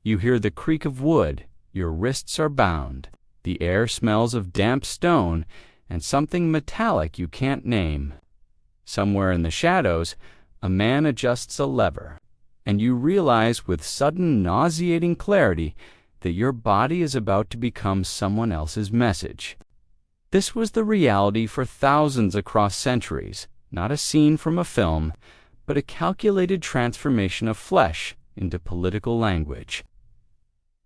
You hear the creak of wood, your wrists are bound, the air smells of damp stone, and something metallic you can't name. Somewhere in the shadows, a man adjusts a lever, and you realize with sudden nauseating clarity that your body is about to become someone else's message. This was the reality for thousands across centuries, not a scene from a film, but a calculated transformation of flesh into political language.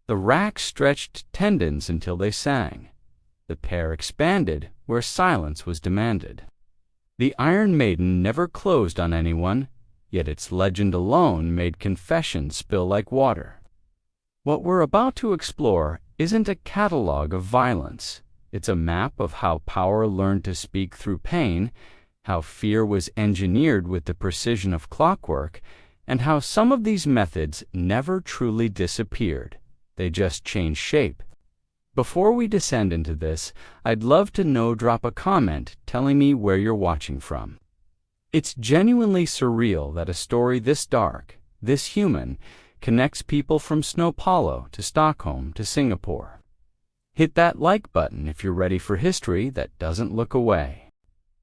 The rack stretched tendons until they sang. The pair expanded where silence was demanded. The Iron Maiden never closed on anyone, yet its legend alone made confession spill like water. What we're about to explore isn't a catalog of violence. It's a map of how power learned to speak through pain, how fear was engineered with the precision of clockwork, and how some of these methods never truly disappeared. They just changed shape. Before we descend into this, I'd love to drop a comment telling me where you're watching from. It's genuinely surreal that a story this dark, this human, connects people from Sao Paulo to Stockholm to Singapore. Hit that like button if you're ready for history that doesn't look away.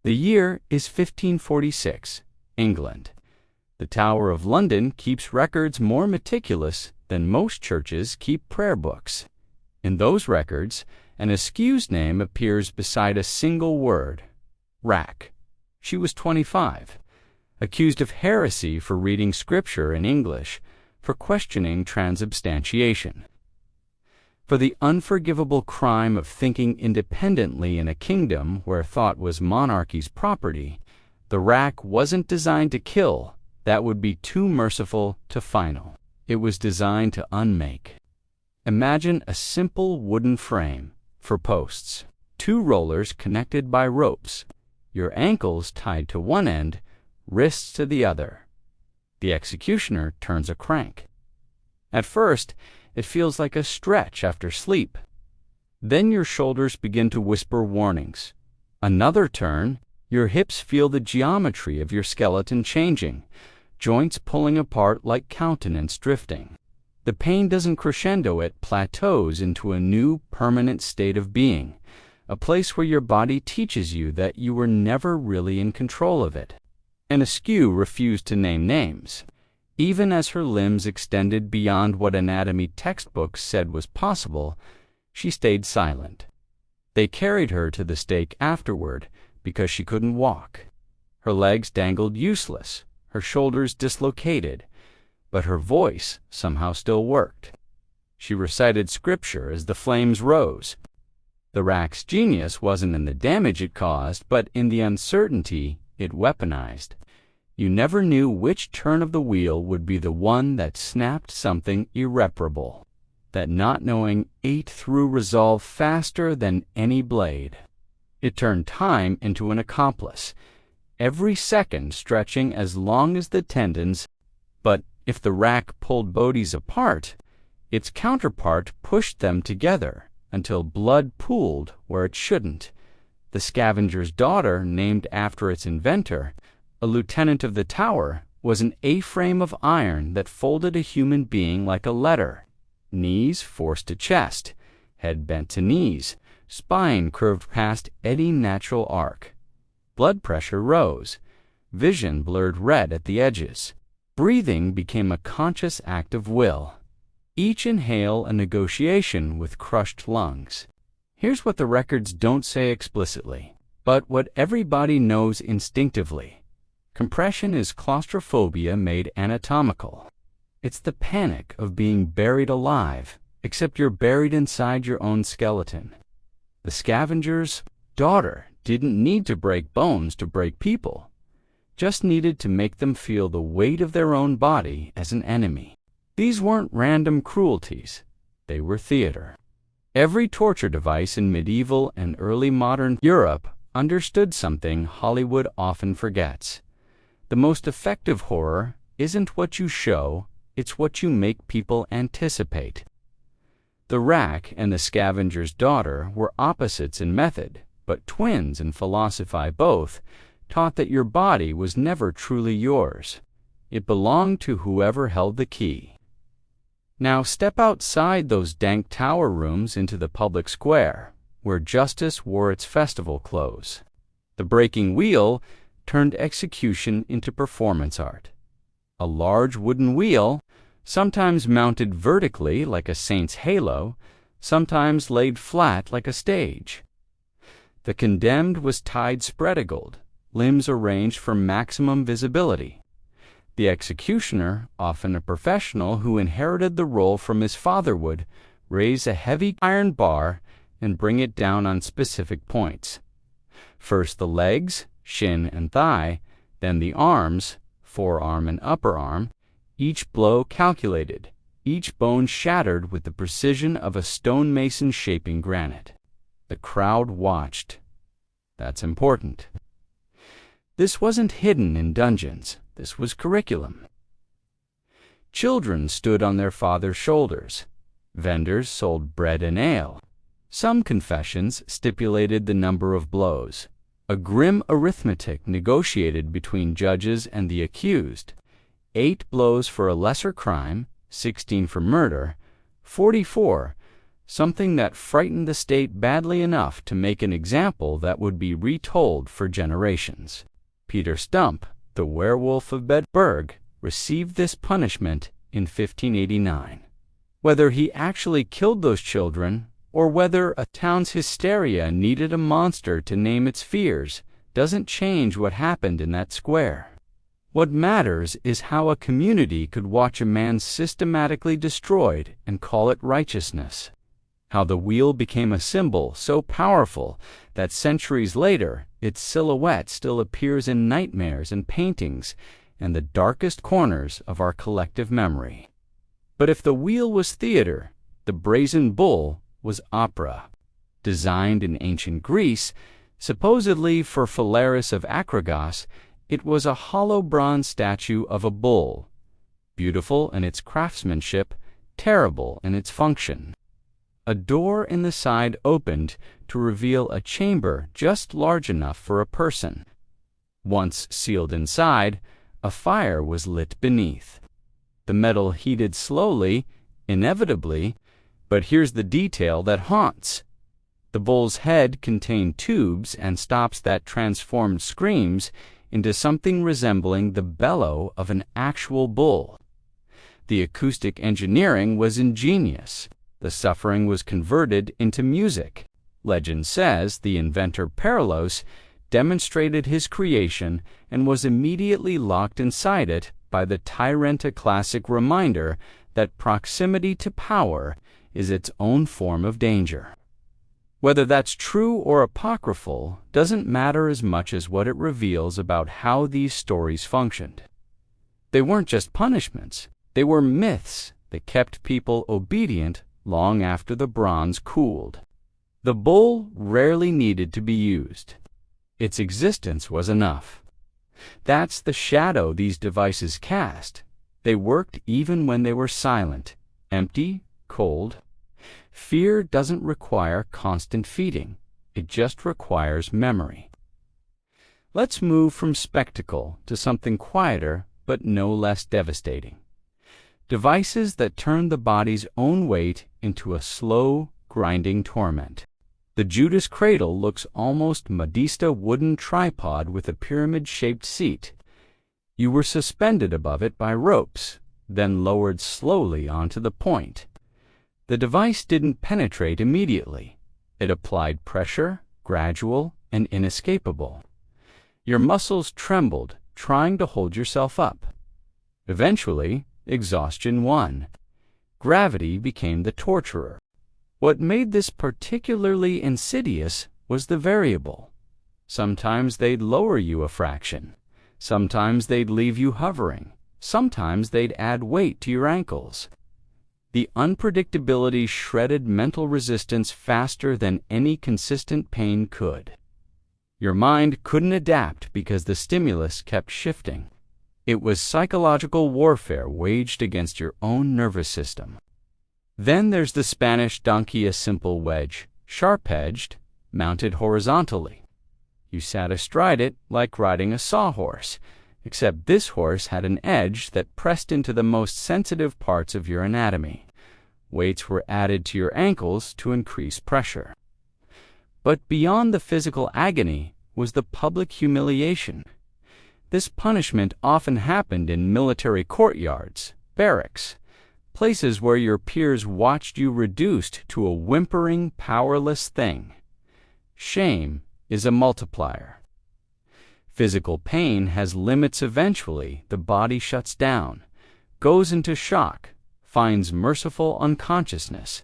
The year is 1546, England. The Tower of London keeps records more meticulous than most churches keep prayer books. In those records, an accused name appears beside a single word, rack. She was 25, accused of heresy for reading scripture in English, for questioning transubstantiation, for the unforgivable crime of thinking independently in a kingdom where thought was monarchy's property. The rack wasn't designed to kill. That would be too merciful to final. It was designed to unmake. Imagine a simple wooden frame for posts, 2 rollers connected by ropes, your ankles tied to one end, wrists to the other. The executioner turns a crank. At first, it feels like a stretch after sleep. Then your shoulders begin to whisper warnings. Another turn, your hips feel the geometry of your skeleton changing, joints pulling apart like countenance drifting. The pain doesn't crescendo, it plateaus into a new permanent state of being, a place where your body teaches you that you were never really in control of it. And Askew refused to name names. Even as her limbs extended beyond what anatomy textbooks said was possible, she stayed silent. They carried her to the stake afterward because she couldn't walk. Her legs dangled useless, her shoulders dislocated, but her voice somehow still worked. She recited scripture as the flames rose. The rack's genius wasn't in the damage it caused, but in the uncertainty it weaponized. You never knew which turn of the wheel would be the one that snapped something irreparable. That not knowing ate through resolve faster than any blade. It turned time into an accomplice, every second stretching as long as the tendons. But if the rack pulled bodies apart, its counterpart pushed them together until blood pooled where it shouldn't. The Scavenger's Daughter, named after its inventor, a lieutenant of the Tower, was an A-frame of iron that folded a human being like a letter. Knees forced to chest, head bent to knees, spine curved past any natural arc. Blood pressure rose, vision blurred red at the edges. Breathing became a conscious act of will. Each inhale a negotiation with crushed lungs. Here's what the records don't say explicitly, but what everybody knows instinctively. Compression is claustrophobia made anatomical. It's the panic of being buried alive, except you're buried inside your own skeleton. The Scavenger's Daughter didn't need to break bones to break people, just needed to make them feel the weight of their own body as an enemy. These weren't random cruelties, they were theater. Every torture device in medieval and early modern Europe understood something Hollywood often forgets. The most effective horror isn't what you show, it's what you make people anticipate. The rack and the Scavenger's Daughter were opposites in method, but twins in philosophy. Both taught that your body was never truly yours. It belonged to whoever held the key. Now step outside those dank tower rooms into the public square, where justice wore its festival clothes. The breaking wheel turned execution into performance art. A large wooden wheel, sometimes mounted vertically like a saint's halo, sometimes laid flat like a stage. The condemned was tied spread-eagled, limbs arranged for maximum visibility. The executioner, often a professional who inherited the role from his father, would raise a heavy iron bar and bring it down on specific points. First the legs, shin and thigh, then the arms, forearm and upper arm, each blow calculated, each bone shattered with the precision of a stonemason shaping granite. The crowd watched. That's important. This wasn't hidden in dungeons. This was curriculum. Children stood on their father's shoulders. Vendors sold bread and ale. Some confessions stipulated the number of blows. A grim arithmetic negotiated between judges and the accused. 8 blows for a lesser crime, 16 for murder, 44, something that frightened the state badly enough to make an example that would be retold for generations. Peter Stump, the werewolf of Bedburg, received this punishment in 1589. Whether he actually killed those children, or whether a town's hysteria needed a monster to name its fears, doesn't change what happened in that square. What matters is how a community could watch a man systematically destroyed and call it righteousness. How the wheel became a symbol so powerful that centuries later its silhouette still appears in nightmares and paintings and the darkest corners of our collective memory. But if the wheel was theater, the brazen bull was opera. Designed in ancient Greece, supposedly for Phalaris of Acragos, it was a hollow bronze statue of a bull, beautiful in its craftsmanship, terrible in its function. A door in the side opened to reveal a chamber just large enough for a person. Once sealed inside, a fire was lit beneath. The metal heated slowly, inevitably, but here's the detail that haunts. The bull's head contained tubes and stops that transformed screams into something resembling the bellow of an actual bull. The acoustic engineering was ingenious. The suffering was converted into music. Legend says the inventor Perilos demonstrated his creation and was immediately locked inside it by the Tyranta classic reminder that proximity to power is its own form of danger. Whether that's true or apocryphal doesn't matter as much as what it reveals about how these stories functioned. They weren't just punishments, they were myths that kept people obedient long after the bronze cooled. The bull rarely needed to be used. Its existence was enough. That's the shadow these devices cast. They worked even when they were silent, empty, cold. Fear doesn't require constant feeding. It just requires memory. Let's move from spectacle to something quieter but no less devastating. Devices that turn the body's own weight into a slow, grinding torment. The Judas cradle looks almost Modista wooden tripod with a pyramid-shaped seat. You were suspended above it by ropes, then lowered slowly onto the point. The device didn't penetrate immediately. It applied pressure, gradual and inescapable. Your muscles trembled, trying to hold yourself up. Eventually, exhaustion won. Gravity became the torturer. What made this particularly insidious was the variable. Sometimes they'd lower you a fraction. Sometimes they'd leave you hovering. Sometimes they'd add weight to your ankles. The unpredictability shredded mental resistance faster than any consistent pain could. Your mind couldn't adapt because the stimulus kept shifting. It was psychological warfare waged against your own nervous system. Then there's the Spanish donkey, a simple wedge, sharp-edged, mounted horizontally. You sat astride it like riding a sawhorse, except this horse had an edge that pressed into the most sensitive parts of your anatomy. Weights were added to your ankles to increase pressure. But beyond the physical agony was the public humiliation. This punishment often happened in military courtyards, barracks, places where your peers watched you reduced to a whimpering, powerless thing. Shame is a multiplier. Physical pain has limits. Eventually, the body shuts down, goes into shock, finds merciful unconsciousness,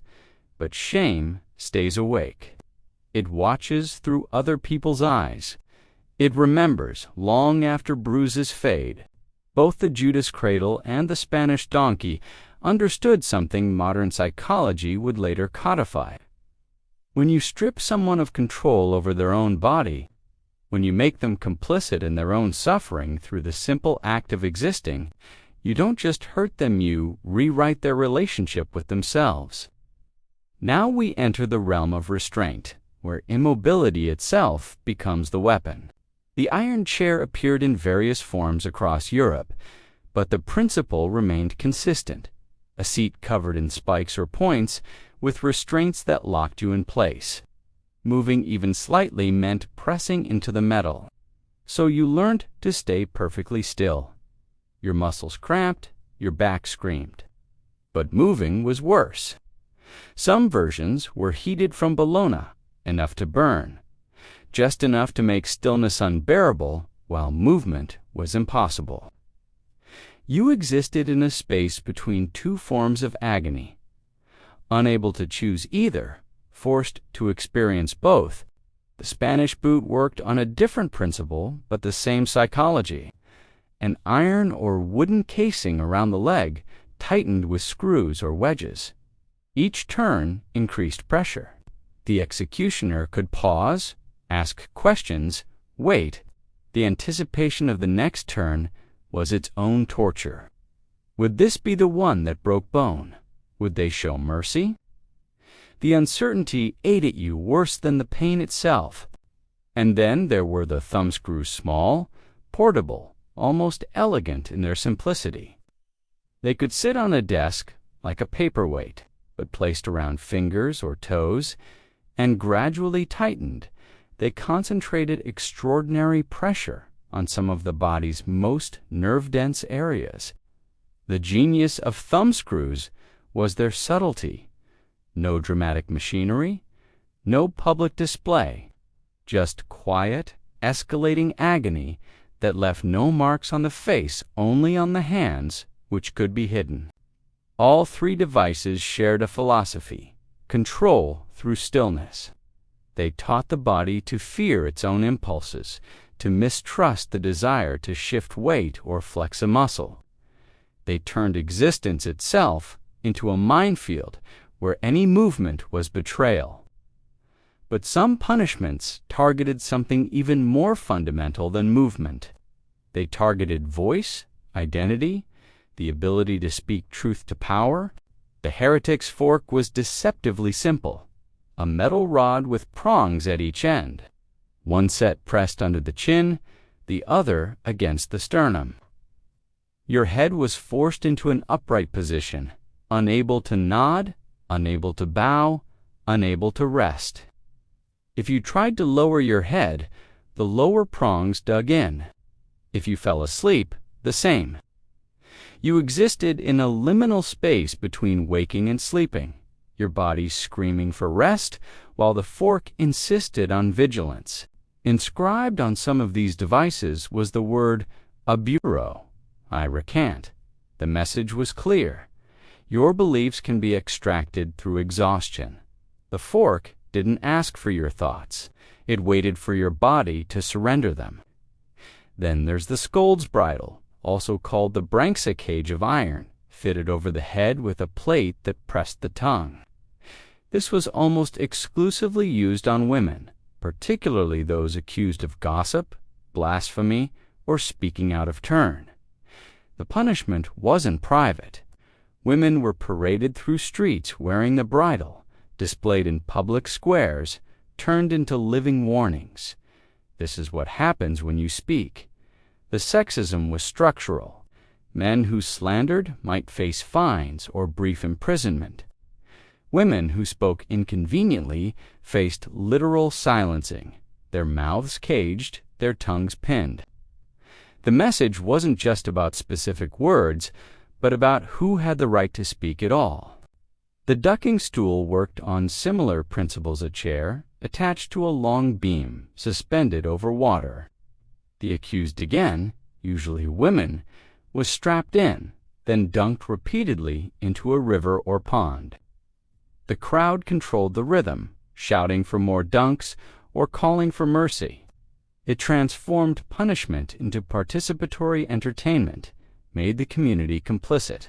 but shame stays awake. It watches through other people's eyes. It remembers long after bruises fade. Both the Judas cradle and the Spanish donkey understood something modern psychology would later codify. When you strip someone of control over their own body, when you make them complicit in their own suffering through the simple act of existing, you don't just hurt them, you rewrite their relationship with themselves. Now we enter the realm of restraint, where immobility itself becomes the weapon. The iron chair appeared in various forms across Europe, but the principle remained consistent: a seat covered in spikes or points with restraints that locked you in place. Moving even slightly meant pressing into the metal. So you learned to stay perfectly still. Your muscles cramped, your back screamed. But moving was worse. Some versions were heated from Bologna, enough to burn, just enough to make stillness unbearable, while movement was impossible. You existed in a space between two forms of agony. Unable to choose either, forced to experience both, the Spanish boot worked on a different principle but the same psychology. An iron or wooden casing around the leg tightened with screws or wedges. Each turn increased pressure. The executioner could pause, ask questions, wait. The anticipation of the next turn was its own torture. Would this be the one that broke bone? Would they show mercy? The uncertainty ate at you worse than the pain itself. And then there were the thumbscrews, small, portable, almost elegant in their simplicity. They could sit on a desk like a paperweight, but placed around fingers or toes, and gradually tightened, they concentrated extraordinary pressure on some of the body's most nerve-dense areas. The genius of thumbscrews was their subtlety. No dramatic machinery, no public display, just quiet, escalating agony that left no marks on the face, only on the hands, which could be hidden. All three devices shared a philosophy: control through stillness. They taught the body to fear its own impulses, to mistrust the desire to shift weight or flex a muscle. They turned existence itself into a minefield where any movement was betrayal. But some punishments targeted something even more fundamental than movement. They targeted voice, identity, the ability to speak truth to power. The heretic's fork was deceptively simple: a metal rod with prongs at each end, one set pressed under the chin, the other against the sternum. Your head was forced into an upright position, unable to nod, unable to bow, unable to rest. If you tried to lower your head, the lower prongs dug in. If you fell asleep, the same. You existed in a liminal space between waking and sleeping, your body screaming for rest, while the fork insisted on vigilance. Inscribed on some of these devices was the word "aburo." I recant. The message was clear. Your beliefs can be extracted through exhaustion. The fork didn't ask for your thoughts. It waited for your body to surrender them. Then there's the scold's bridle, also called the Branxa cage of iron, fitted over the head with a plate that pressed the tongue. This was almost exclusively used on women, particularly those accused of gossip, blasphemy, or speaking out of turn. The punishment wasn't private. Women were paraded through streets wearing the bridle, displayed in public squares, turned into living warnings. This is what happens when you speak. The sexism was structural. Men who slandered might face fines or brief imprisonment. Women who spoke inconveniently faced literal silencing, their mouths caged, their tongues pinned. The message wasn't just about specific words, but about who had the right to speak at all. The ducking stool worked on similar principles. A chair, attached to a long beam, suspended over water. The accused again, usually women, was strapped in, then dunked repeatedly into a river or pond. The crowd controlled the rhythm, shouting for more dunks or calling for mercy. It transformed punishment into participatory entertainment, made the community complicit.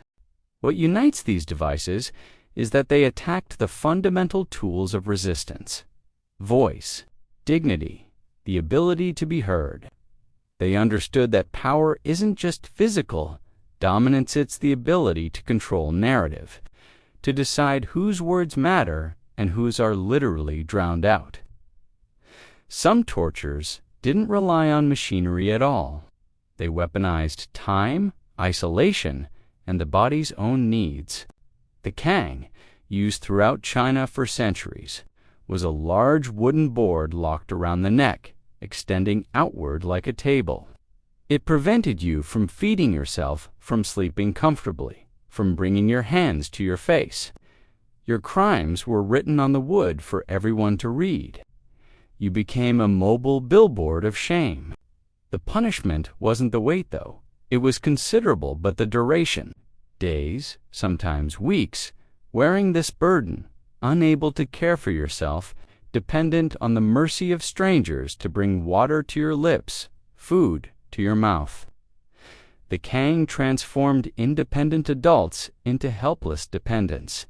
What unites these devices is that they attacked the fundamental tools of resistance: voice, dignity, the ability to be heard. They understood that power isn't just physical, dominance, it's the ability to control narrative, to decide whose words matter and whose are literally drowned out. Some tortures didn't rely on machinery at all. They weaponized time, isolation, and the body's own needs. The kang, used throughout China for centuries, was a large wooden board locked around the neck, extending outward like a table. It prevented you from feeding yourself, from sleeping comfortably, from bringing your hands to your face. Your crimes were written on the wood for everyone to read. You became a mobile billboard of shame. The punishment wasn't the weight, though. It was considerable, but the duration. Days, sometimes weeks, wearing this burden, unable to care for yourself, dependent on the mercy of strangers to bring water to your lips, food to your mouth. The kang transformed independent adults into helpless dependents,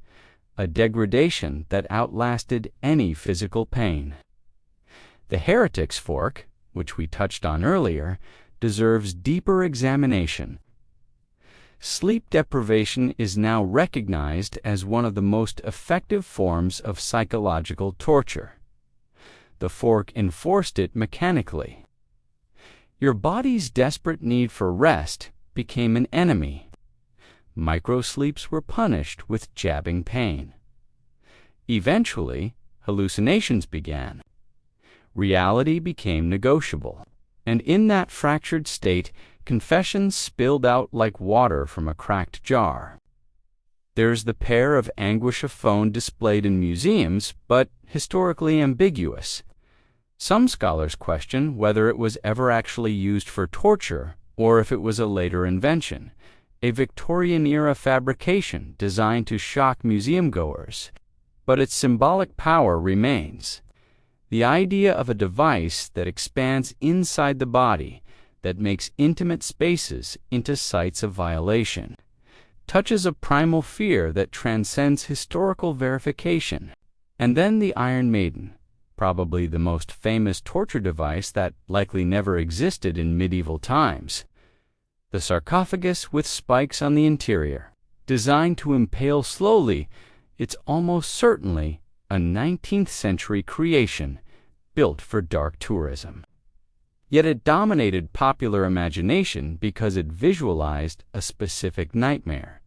a degradation that outlasted any physical pain. The heretic's fork, which we touched on earlier, deserves deeper examination. Sleep deprivation is now recognized as one of the most effective forms of psychological torture. The fork enforced it mechanically. Your body's desperate need for rest became an enemy. Microsleeps were punished with jabbing pain. Eventually, hallucinations began. Reality became negotiable, and in that fractured state, confessions spilled out like water from a cracked jar. There's the pair of anguish of phone displayed in museums, but historically ambiguous. Some scholars question whether it was ever actually used for torture or if it was a later invention, a Victorian-era fabrication designed to shock museum-goers. But its symbolic power remains. The idea of a device that expands inside the body, that makes intimate spaces into sites of violation, touches a primal fear that transcends historical verification. And then the Iron Maiden, probably the most famous torture device that likely never existed in medieval times. The sarcophagus with spikes on the interior, designed to impale slowly, it's almost certainly a 19th century creation built for dark tourism. Yet it dominated popular imagination because it visualized a specific nightmare: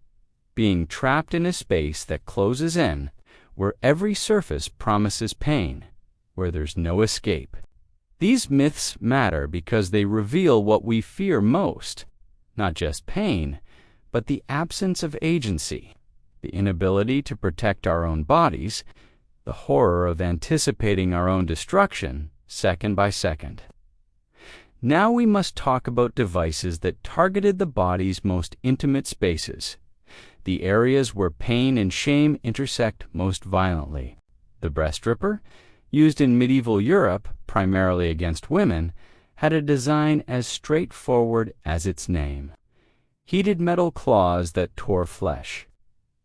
being trapped in a space that closes in, where every surface promises pain, where there's no escape. These myths matter because they reveal what we fear most: not just pain, but the absence of agency, the inability to protect our own bodies, the horror of anticipating our own destruction second by second. Now we must talk about devices that targeted the body's most intimate spaces, the areas where pain and shame intersect most violently. The breast ripper, used in medieval Europe primarily against women, had a design as straightforward as its name: heated metal claws that tore flesh.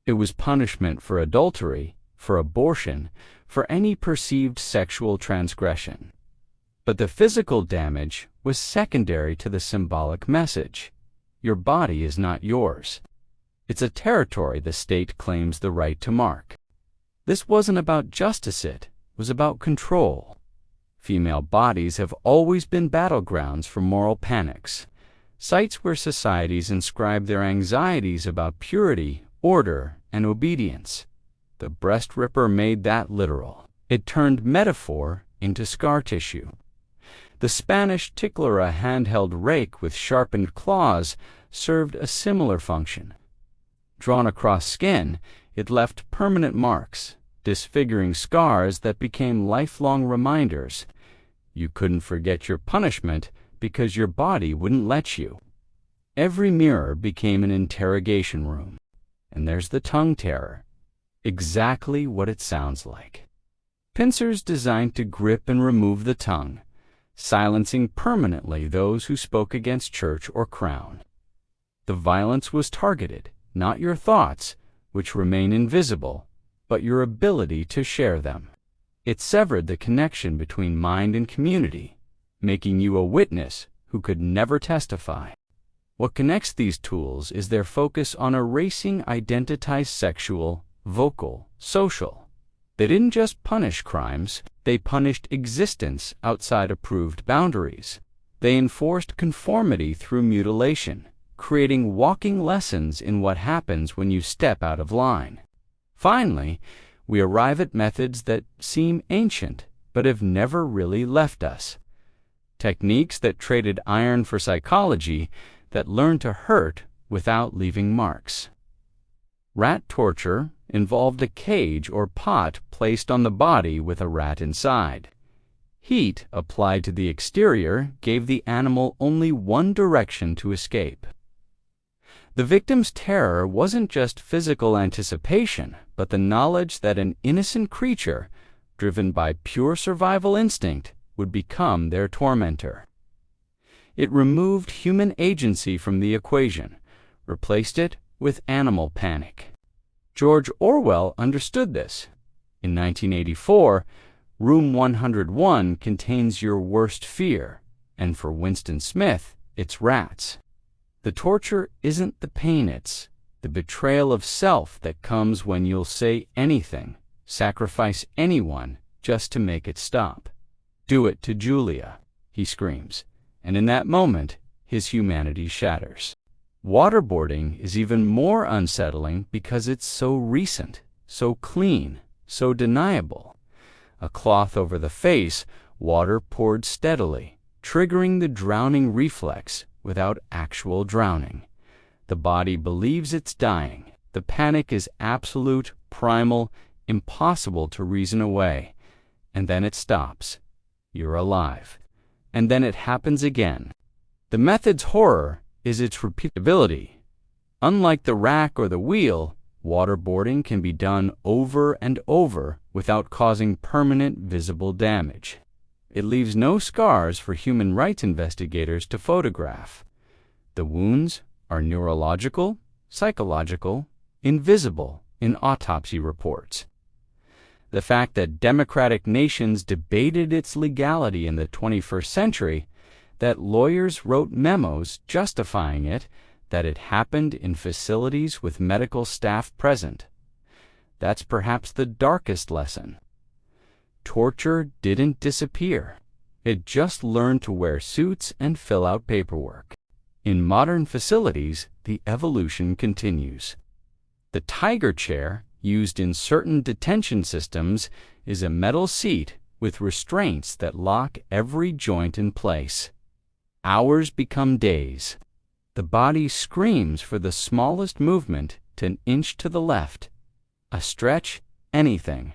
It was punishment for adultery, for abortion, for any perceived sexual transgression. But the physical damage was secondary to the symbolic message: your body is not yours. It's a territory the state claims the right to mark. This wasn't about justice, it was about control. Female bodies have always been battlegrounds for moral panics, sites where societies inscribe their anxieties about purity, order, and obedience. The breast ripper made that literal. It turned metaphor into scar tissue. The Spanish tickler, a handheld rake with sharpened claws, served a similar function. Drawn across skin, it left permanent marks, disfiguring scars that became lifelong reminders. You couldn't forget your punishment because your body wouldn't let you. Every mirror became an interrogation room. And there's the tongue terror. Exactly what it sounds like. Pincers designed to grip and remove the tongue, silencing permanently those who spoke against church or crown. The violence was targeted, not your thoughts, which remain invisible, but your ability to share them. It severed the connection between mind and community, making you a witness who could never testify. What connects these tools is their focus on erasing identitized sexual, vocal, social. They didn't just punish crimes, they punished existence outside approved boundaries. They enforced conformity through mutilation, creating walking lessons in what happens when you step out of line. Finally, we arrive at methods that seem ancient but have never really left us. Techniques that traded iron for psychology, that learned to hurt without leaving marks. Rat torture involved a cage or pot placed on the body with a rat inside. Heat applied to the exterior gave the animal only one direction to escape. The victim's terror wasn't just physical anticipation, but the knowledge that an innocent creature, driven by pure survival instinct, would become their tormentor. It removed human agency from the equation, replaced it with animal panic. George Orwell understood this. In 1984, Room 101 contains your worst fear, and for Winston Smith, it's rats. The torture isn't the pain, it's the betrayal of self that comes when you'll say anything, sacrifice anyone just to make it stop. "Do it to Julia," he screams, and in that moment, his humanity shatters. Waterboarding is even more unsettling because it's so recent, so clean, so deniable. A cloth over the face, water poured steadily, triggering the drowning reflex without actual drowning. The body believes it's dying. The panic is absolute, primal, impossible to reason away. And then it stops. You're alive. And then it happens again. The method's horror is its repeatability. Unlike the rack or the wheel, waterboarding can be done over and over without causing permanent visible damage. It leaves no scars for human rights investigators to photograph. The wounds are neurological, psychological, invisible in autopsy reports. The fact that democratic nations debated its legality in the 21st century, that lawyers wrote memos justifying it, that it happened in facilities with medical staff present. That's perhaps the darkest lesson. Torture didn't disappear. It just learned to wear suits and fill out paperwork. In modern facilities, the evolution continues. The tiger chair, used in certain detention systems, is a metal seat with restraints that lock every joint in place. Hours become days. The body screams for the smallest movement to an inch to the left. A stretch, anything.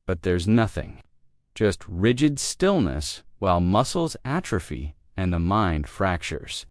But there's nothing. Just rigid stillness while muscles atrophy and the mind fractures.